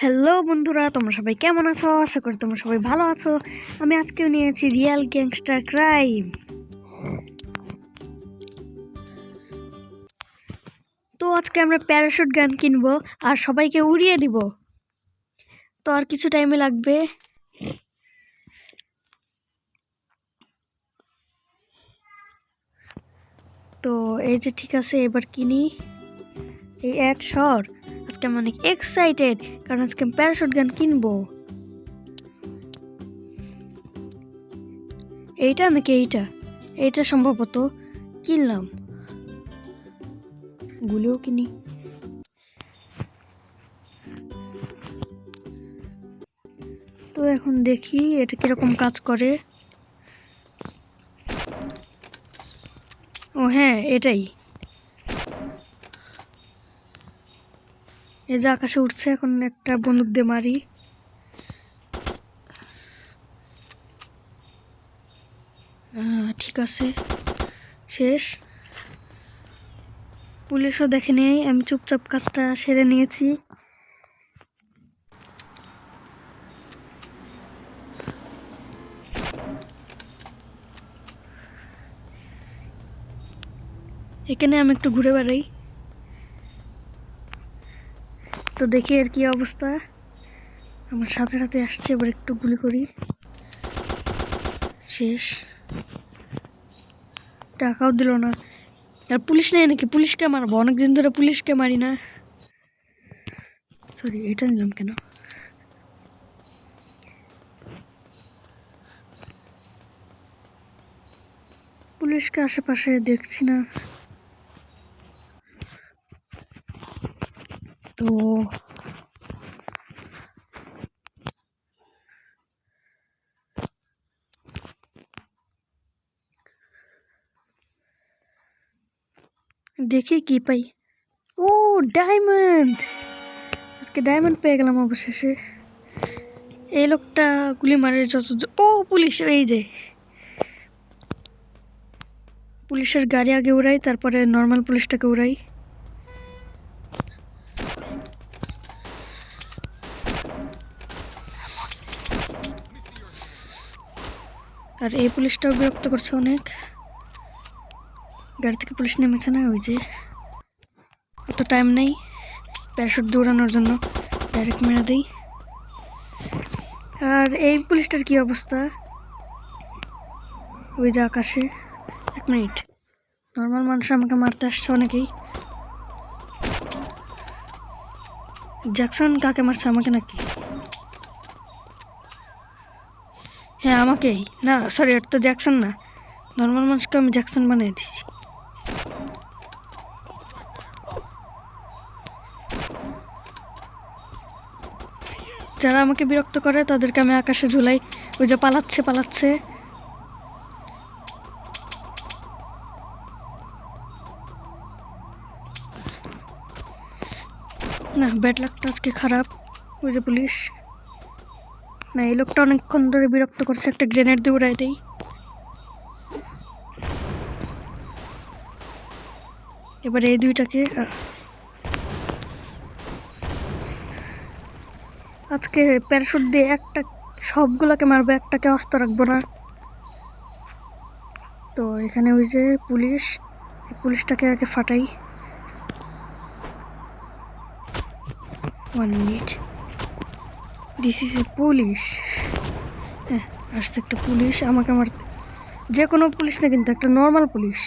Hello বন্ধুরা, তোমরা সবাই কেমন আছো? আশা করি তোমরা সবাই ভালো আছো। আমি আজকেও নিয়েছি রিয়েল গ্যাংস্টার ক্রাইম। তো আজকে আমরা প্যারাশুট গান কিনবো আর সবাইকে উড়িয়ে দিব। তো আর কিছু টাইমে লাগবে। তো এই যে ঠিক আছে, এবার কিনি। এই অ্যাড সর। আজকে আমি অনেক এক্সাইটেড কারণ আজকে আমি প্যারাশুট গান কিনবো। এইটা নাকি এইটা সম্ভবত কিনলাম। গুলিও কিনি। তো এখন দেখি এটা কিরকম কাজ করে। ও হ্যাঁ, এটাই। এই যে আকাশে উঠছে, এখন একটা বন্দুক দিয়ে মারি। ঠিক আছে, শেষ। পুলিশও দেখে নেই, আমি চুপচাপ কাজটা সেরে নিয়েছি। এখানে আমি একটু ঘুরে বেড়াই, তো দেখি আর কি অবস্থা। আমার সাথে সাথে আসছে, এবার একটু গুলি করি। শেষ। টাকাও দিল না। আর পুলিশ নেই নাকি? পুলিশকে মারবো, অনেকদিন ধরে পুলিশকে মারি না। সরি, এটা নিলাম কেন? পুলিশকে আশেপাশে দেখছি না। তো দেখি কি পাই। ও ডায়মন্ড! আজকে ডায়মন্ড পেয়ে গেলাম অবশেষে। এই লোকটা গুলি মারে যত। ও পুলিশ! এই যে পুলিশের গাড়ি আগে উড়াই, তারপরে নর্মাল পুলিশটাকে উড়াই। আর এই পুলিশটাও বিরক্ত করছে অনেক। গাড়ি থেকে পুলিশ নেমেছে না, ওই যে। অত টাইম নেই প্যারাশুট দৌড়ানোর জন্য, ডাইরেক্ট মেরে দেই। আর এই পুলিশটার কি অবস্থা? ওই যে আকাশে। এক মিনিট, নর্মাল মানুষ আমাকে মারতে আসছে অনেকেই। জ্যাকসন কাকে মারছে, আমাকে নাকি? হ্যাঁ আমাকেই। না সরি, এটা তো জ্যাকসন না। নর্মাল মানুষকে আমি জ্যাকসন বানিয়ে দিছি। যারা আমাকে বিরক্ত করে তাদেরকে আমি আকাশে ঝুলাই। ওই যে পালাচ্ছে। না, ব্যাড লাকটা আজকে খারাপ। ওই যে পুলিশ। না, এই লোকটা অনেকক্ষণ ধরে বিরক্ত করছে, একটা গ্রেনেড দিয়ে উড়াই দেই। এবার এই দুইটাকে আজকে প্যারাশুট দিয়ে সবগুলোকে মারবো, একটাকে অস্ত রাখবো না। তো এখানে ওই যে পুলিশটাকে আগে ফাটাই। 1 minute. This is a police. হ্যাঁ, আসছে একটা পুলিশ আমাকে মারতে। যে কোনো পুলিশ না কিন্তু, একটা নর্মাল পুলিশ।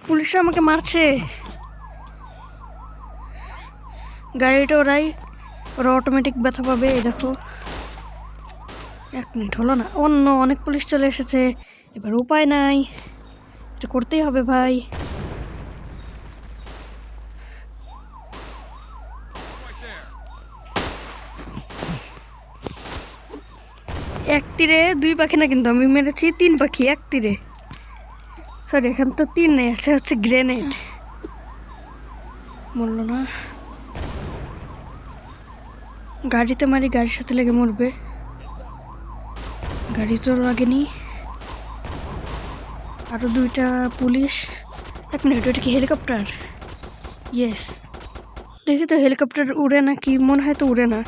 পুলিশ আমাকে মারছে। গাড়িটা ওরা অটোমেটিক ব্যথা পাবে। এই দেখো, 1 মিনিট হলো না, অনেক পুলিশ চলে এসেছে। এবার উপায় নাই, এটা করতেই হবে ভাই। এক তীরে 2 পাখি না, কিন্তু আমি মেরেছি 3 পাখি এক তীরে। সরি, এখানে তো 3 নেই, আছে হচ্ছে গ্রেনেড। মরল না। গাড়িতে মারি, গাড়ির সাথে লেগে মরবে। গাড়ি তো লাগেনি। আরও 2টা পুলিশ। 1 মিনিট, ওটা কি হেলিকপ্টার? ইয়েস। দেখি তো হেলিকপ্টার উড়ে না কি, মনে হয় তো উড়ে না।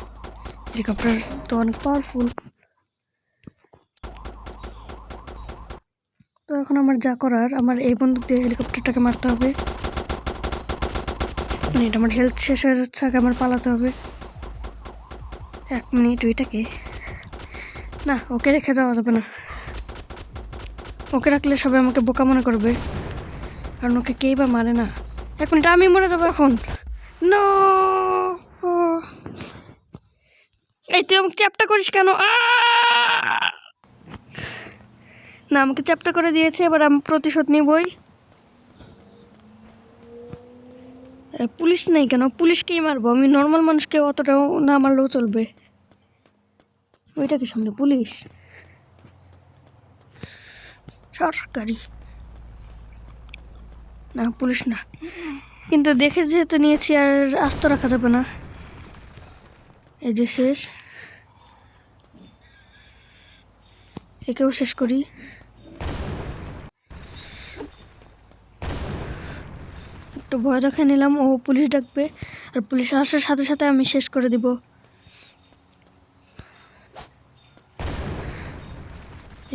হেলিকপ্টার তো অনেক পাওয়ারফুল। তো এখন আমার যা করার, আমার এই বন্দুক দিয়ে হেলিকপ্টারটাকে মারতে হবে। মিনিট, আমার হেলথ শেষ হয়ে যাচ্ছে, আগে আমার পালাতে হবে। 1 মিনিট, ওইটাকে না, ওকে রেখে যাওয়া যাবে না। ওকে রাখলে সবাই আমাকে বোকা মনে করবে, কারণ ওকে কেই বা মারে না। 1 মিনিট, আমি মরে যাবো এখন। নো, এই তুই আমাকে চ্যাপটা করিস কেন? না, আমাকে চ্যাপটা করে দিয়েছে, এবার আমি প্রতিশোধ নিবই। পুলিশ নেই কেন? পুলিশকেই মারবো আমি, নর্মাল মানুষকে অতটাও না মারলেও চলবে। ওইটা কি সামনে পুলিশ? সরকারি না, পুলিশ না, কিন্তু দেখে যেহেতু নিয়েছি আর আস্ত রাখা যাবে না। এই যে শেষ, একেও শেষ করি। একটু ভয় দেখে নিলাম, ও পুলিশ ডাকবে, আর পুলিশ আসার সাথে সাথে আমি শেষ করে দিব।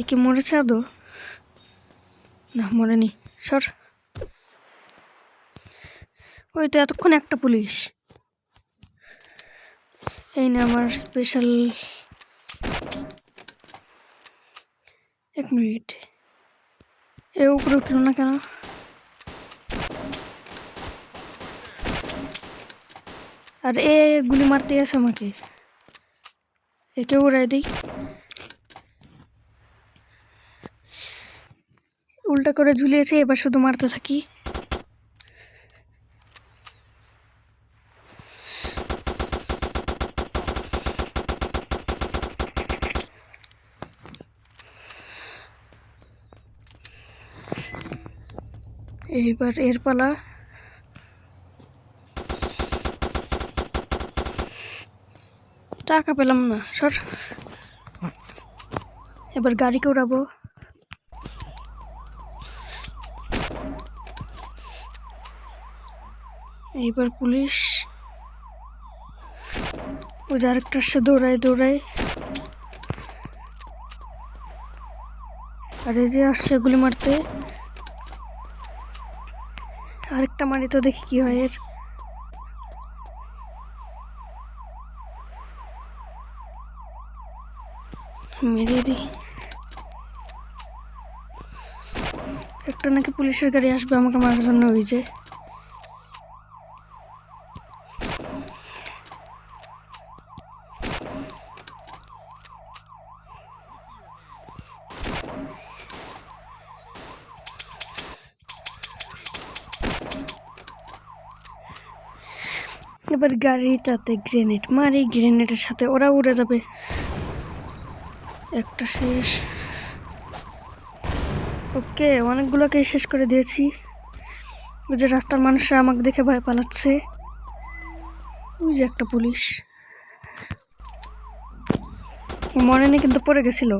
একে মরেছে আদৌ? না, মরেনি। সর। ওই তো এতক্ষণ একটা পুলিশ। এই না আমার স্পেশাল। 1 মিনিট, এ উপরে উঠলো না কেন? আর এ গুলি মারতে আছে আমাকে, একে উড়াই দিই। উল্টা করে ঝুলিয়েছে, এবার শুধু মারতে থাকি। এইবার এর পালা। টাকা পেলাম না, সর। এবার গাড়িকে উড়াবো। এইবার পুলিশ, ওই যে আরেকটা সে দৌড়ায় দৌড়ায়, আর এই যে আসছে গুলি মারতে। আরেকটা মারি তো, দেখি কি হয় এর। মেরে দিই। একটা নাকি পুলিশের গাড়ি আসবে আমাকে মারার জন্য, ওই যে। এবার গাড়িটাতে গ্রেনেড মারি, গ্রেনেডের সাথে ওরা উড়ে যাবে। একটা শেষ। ওকে, অনেকগুলোকে শেষ করে দিয়েছি। ওই যে রাস্তার মানুষরা আমাকে দেখে ভয় পালাচ্ছে। ওই যে একটা পুলিশ মরেনি, কিন্তু পড়ে গেছিল।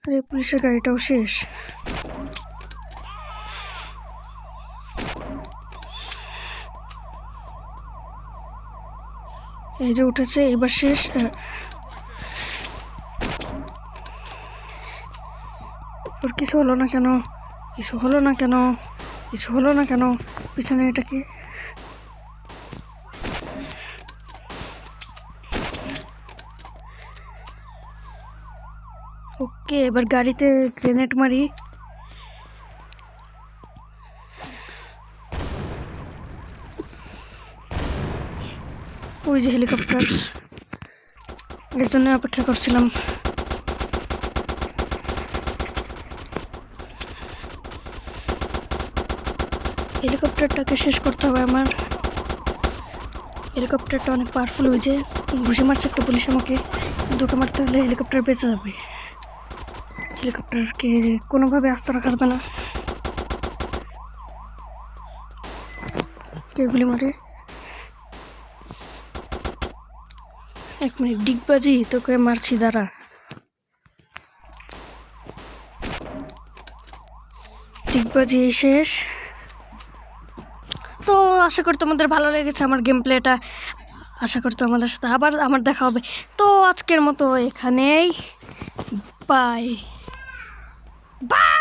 আরে পুলিশের গাড়িটাও শেষ। এই যে উঠেছে, এবার শেষ। ওর কিছু হলো না কেন? কিছু হলো না কেন? কিছু হলো না কেন? পিছনে এটা কি? ওকে, এবার গাড়িতে গ্রেনেড মারি। ওই যে হেলিকপ্টার, এর জন্য অপেক্ষা করছিলাম। হেলিকপ্টারটাকে শেষ করতে হবে আমার। হেলিকপ্টারটা অনেক পাওয়ারফুল, ওই যে ঘুষি মারছে একটা পুলিশ আমাকে। দুটো মারতে হলে হেলিকপ্টার বেঁচে যাবে। হেলিকপ্টারকে কোনোভাবে আস্ত রাখা যাবে না। কে গুলি মারে? 1 মিনিট, ডিগবাজি তোকে মারছি, দাঁড়া। ঠিক বাজিয়ে শেষ। তো আশা করি তোমাদের ভালো লেগেছে আমার গেম প্লেটা। আশা করি তোমাদের সাথে আবার আমার দেখা হবে। তো আজকের মতো এখানেই বাই বাই।